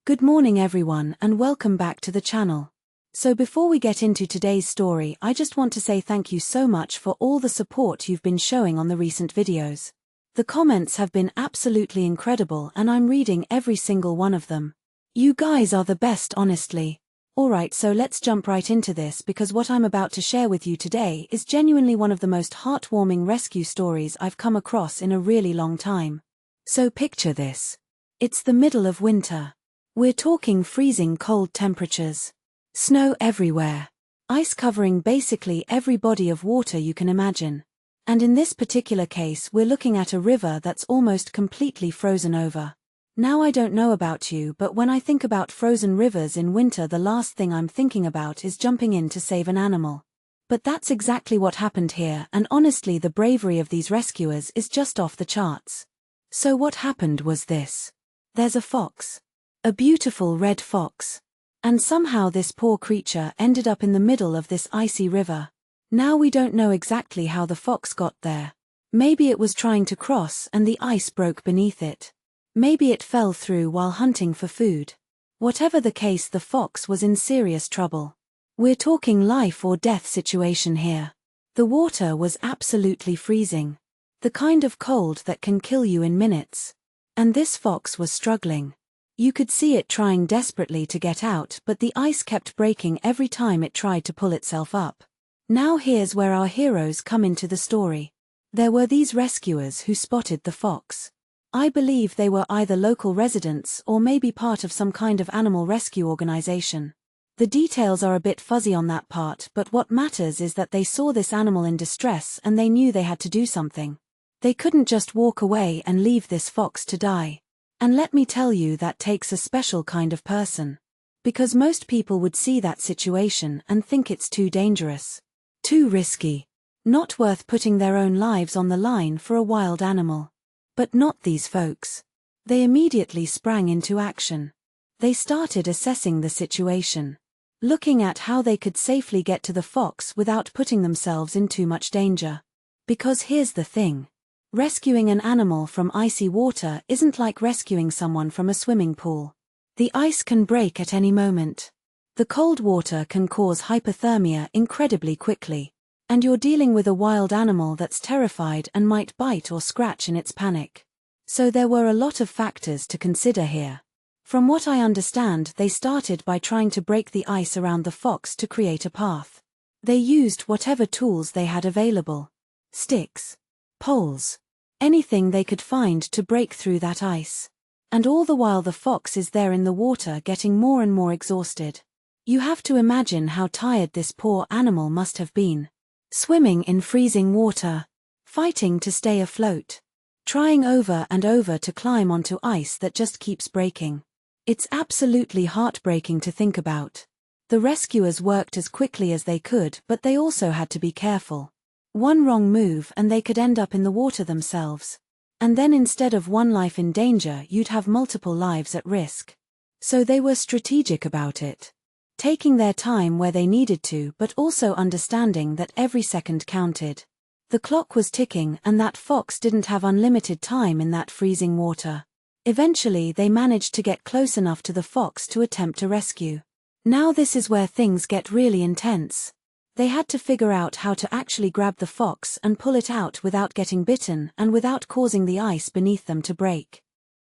Good morning everyone and welcome back to the channel. So before we get into today's story, I just want to say thank you so much for all the support you've been showing on the recent videos. The comments have been absolutely incredible and I'm reading every single one of them. You guys are the best, honestly. Alright, so let's jump right into this because what I'm about to share with you today is genuinely one of the most heartwarming rescue stories I've come across in a really long time. So picture this. It's the middle of winter. We're talking freezing cold temperatures. Snow everywhere. Ice covering basically every body of water you can imagine. And in this particular case we're looking at a river that's almost completely frozen over. Now I don't know about you, but when I think about frozen rivers in winter, the last thing I'm thinking about is jumping in to save an animal. But that's exactly what happened here, and honestly the bravery of these rescuers is just off the charts. So what happened was this. There's a fox. A beautiful red fox. And somehow this poor creature ended up in the middle of this icy river. Now we don't know exactly how the fox got there. Maybe it was trying to cross and the ice broke beneath it. Maybe it fell through while hunting for food. Whatever the case, the fox was in serious trouble. We're talking life or death situation here. The water was absolutely freezing. The kind of cold that can kill you in minutes. And this fox was struggling. You could see it trying desperately to get out, but the ice kept breaking every time it tried to pull itself up. Now here's where our heroes come into the story. There were these rescuers who spotted the fox. I believe they were either local residents or maybe part of some kind of animal rescue organization. The details are a bit fuzzy on that part, but what matters is that they saw this animal in distress and they knew they had to do something. They couldn't just walk away and leave this fox to die. And let me tell you, that takes a special kind of person. Because most people would see that situation and think it's too dangerous. Too risky. Not worth putting their own lives on the line for a wild animal. But not these folks. They immediately sprang into action. They started assessing the situation. Looking at how they could safely get to the fox without putting themselves in too much danger. Because here's the thing. Rescuing an animal from icy water isn't like rescuing someone from a swimming pool. The ice can break at any moment. The cold water can cause hypothermia incredibly quickly. And you're dealing with a wild animal that's terrified and might bite or scratch in its panic. So there were a lot of factors to consider here. From what I understand, they started by trying to break the ice around the fox to create a path. They used whatever tools they had available. Sticks. Poles. Anything they could find to break through that ice. And all the while the fox is there in the water getting more and more exhausted. You have to imagine how tired this poor animal must have been. Swimming in freezing water. Fighting to stay afloat. Trying over and over to climb onto ice that just keeps breaking. It's absolutely heartbreaking to think about. The rescuers worked as quickly as they could, but they also had to be careful. One wrong move and they could end up in the water themselves. And then instead of one life in danger, you'd have multiple lives at risk. So they were strategic about it. Taking their time where they needed to, but also understanding that every second counted. The clock was ticking and that fox didn't have unlimited time in that freezing water. Eventually they managed to get close enough to the fox to attempt a rescue. Now this is where things get really intense. They had to figure out how to actually grab the fox and pull it out without getting bitten and without causing the ice beneath them to break.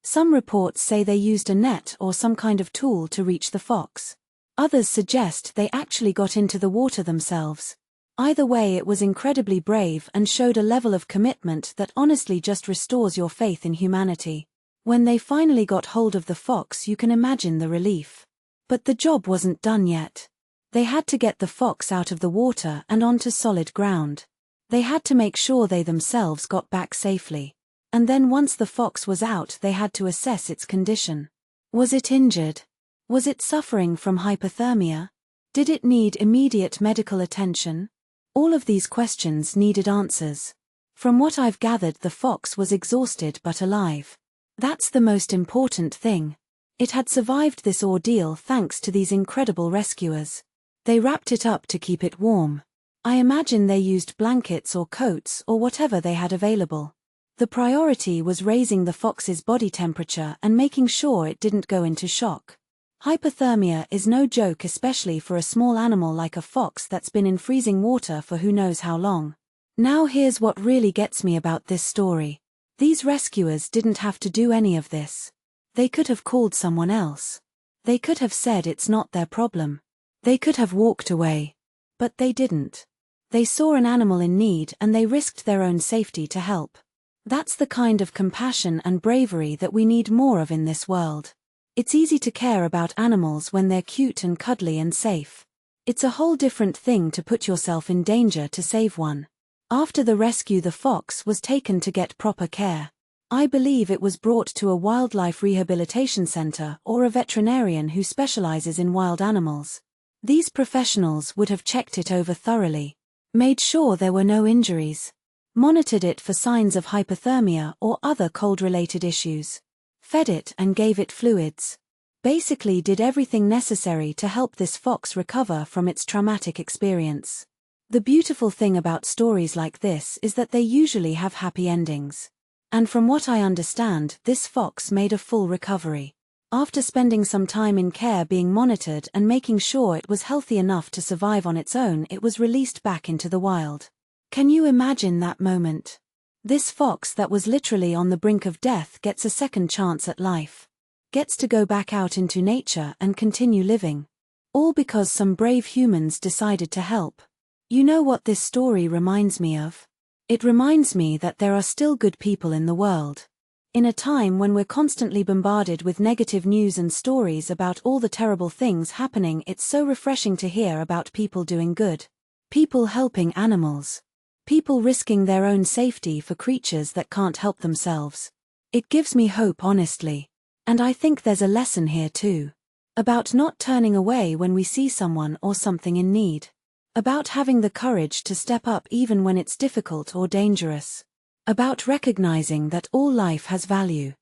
Some reports say they used a net or some kind of tool to reach the fox. Others suggest they actually got into the water themselves. Either way, it was incredibly brave and showed a level of commitment that honestly just restores your faith in humanity. When they finally got hold of the fox, you can imagine the relief. But the job wasn't done yet. They had to get the fox out of the water and onto solid ground. They had to make sure they themselves got back safely. And then once the fox was out, they had to assess its condition. Was it injured? Was it suffering from hypothermia? Did it need immediate medical attention? All of these questions needed answers. From what I've gathered, the fox was exhausted but alive. That's the most important thing. It had survived this ordeal thanks to these incredible rescuers. They wrapped it up to keep it warm. I imagine they used blankets or coats or whatever they had available. The priority was raising the fox's body temperature and making sure it didn't go into shock. Hypothermia is no joke, especially for a small animal like a fox that's been in freezing water for who knows how long. Now here's what really gets me about this story. These rescuers didn't have to do any of this. They could have called someone else. They could have said it's not their problem. They could have walked away. But they didn't. They saw an animal in need and they risked their own safety to help. That's the kind of compassion and bravery that we need more of in this world. It's easy to care about animals when they're cute and cuddly and safe. It's a whole different thing to put yourself in danger to save one. After the rescue, the fox was taken to get proper care. I believe it was brought to a wildlife rehabilitation center or a veterinarian who specializes in wild animals. These professionals would have checked it over thoroughly, made sure there were no injuries, monitored it for signs of hypothermia or other cold-related issues, fed it and gave it fluids. Basically did everything necessary to help this fox recover from its traumatic experience. The beautiful thing about stories like this is that they usually have happy endings. And from what I understand, this fox made a full recovery. After spending some time in care, being monitored and making sure it was healthy enough to survive on its own, it was released back into the wild. Can you imagine that moment? This fox that was literally on the brink of death gets a second chance at life. Gets to go back out into nature and continue living. All because some brave humans decided to help. You know what this story reminds me of? It reminds me that there are still good people in the world. In a time when we're constantly bombarded with negative news and stories about all the terrible things happening, it's so refreshing to hear about people doing good. People helping animals. People risking their own safety for creatures that can't help themselves. It gives me hope, honestly. And I think there's a lesson here too. About not turning away when we see someone or something in need. About having the courage to step up even when it's difficult or dangerous. About recognizing that all life has value.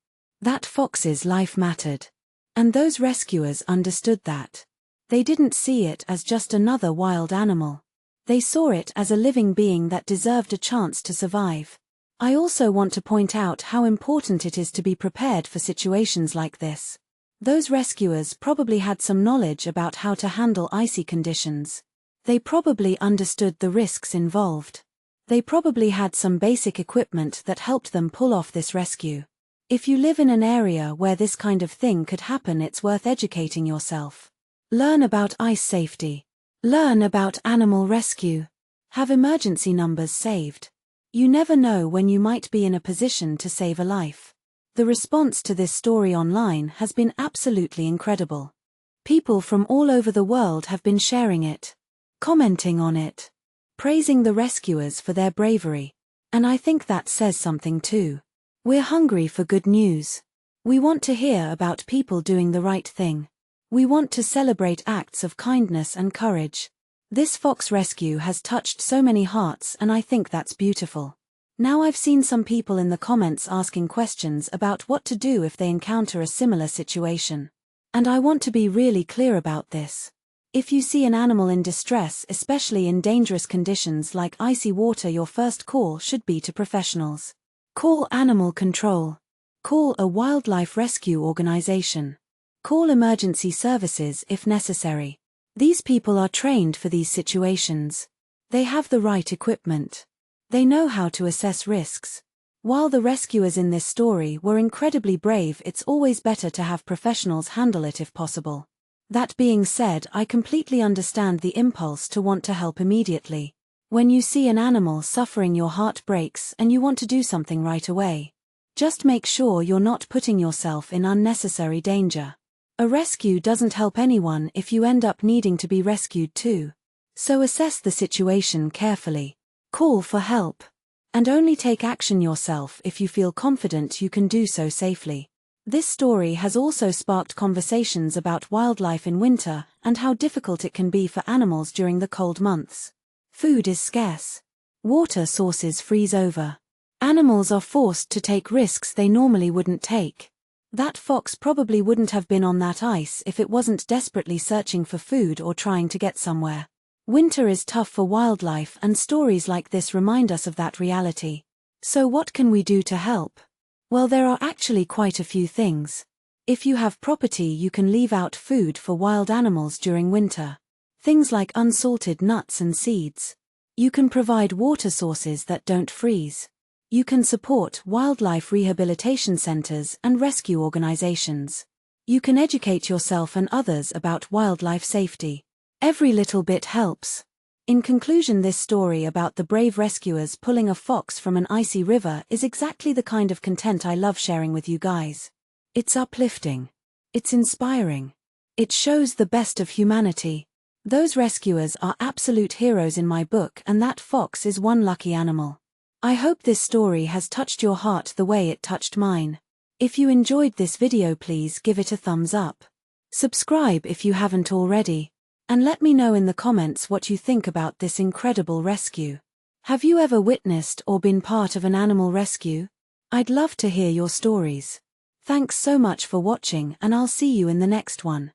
That fox's life mattered. And those rescuers understood that. They didn't see it as just another wild animal. They saw it as a living being that deserved a chance to survive. I also want to point out how important it is to be prepared for situations like this. Those rescuers probably had some knowledge about how to handle icy conditions. They probably understood the risks involved. They probably had some basic equipment that helped them pull off this rescue. If you live in an area where this kind of thing could happen, it's worth educating yourself. Learn about ice safety. Learn about animal rescue. Have emergency numbers saved. You never know when you might be in a position to save a life. The response to this story online has been absolutely incredible. People from all over the world have been sharing it, commenting on it, praising the rescuers for their bravery. And I think that says something too. We're hungry for good news. We want to hear about people doing the right thing. We want to celebrate acts of kindness and courage. This fox rescue has touched so many hearts, and I think that's beautiful. Now I've seen some people in the comments asking questions about what to do if they encounter a similar situation. And I want to be really clear about this. If you see an animal in distress, especially in dangerous conditions like icy water, your first call should be to professionals. Call animal control. Call a wildlife rescue organization. Call emergency services if necessary. These people are trained for these situations. They have the right equipment. They know how to assess risks. While the rescuers in this story were incredibly brave, it's always better to have professionals handle it if possible. That being said, I completely understand the impulse to want to help immediately. When you see an animal suffering, your heart breaks and you want to do something right away. Just make sure you're not putting yourself in unnecessary danger. A rescue doesn't help anyone if you end up needing to be rescued too. So assess the situation carefully. Call for help. And only take action yourself if you feel confident you can do so safely. This story has also sparked conversations about wildlife in winter and how difficult it can be for animals during the cold months. Food is scarce. Water sources freeze over. Animals are forced to take risks they normally wouldn't take. That fox probably wouldn't have been on that ice if it wasn't desperately searching for food or trying to get somewhere. Winter is tough for wildlife, and stories like this remind us of that reality. So what can we do to help? Well, there are actually quite a few things. If you have property, you can leave out food for wild animals during winter. Things like unsalted nuts and seeds. You can provide water sources that don't freeze. You can support wildlife rehabilitation centers and rescue organizations. You can educate yourself and others about wildlife safety. Every little bit helps. In conclusion, this story about the brave rescuers pulling a fox from an icy river is exactly the kind of content I love sharing with you guys. It's uplifting. It's inspiring. It shows the best of humanity. Those rescuers are absolute heroes in my book, and that fox is one lucky animal. I hope this story has touched your heart the way it touched mine. If you enjoyed this video, please give it a thumbs up. Subscribe if you haven't already. And let me know in the comments what you think about this incredible rescue. Have you ever witnessed or been part of an animal rescue? I'd love to hear your stories. Thanks so much for watching, and I'll see you in the next one.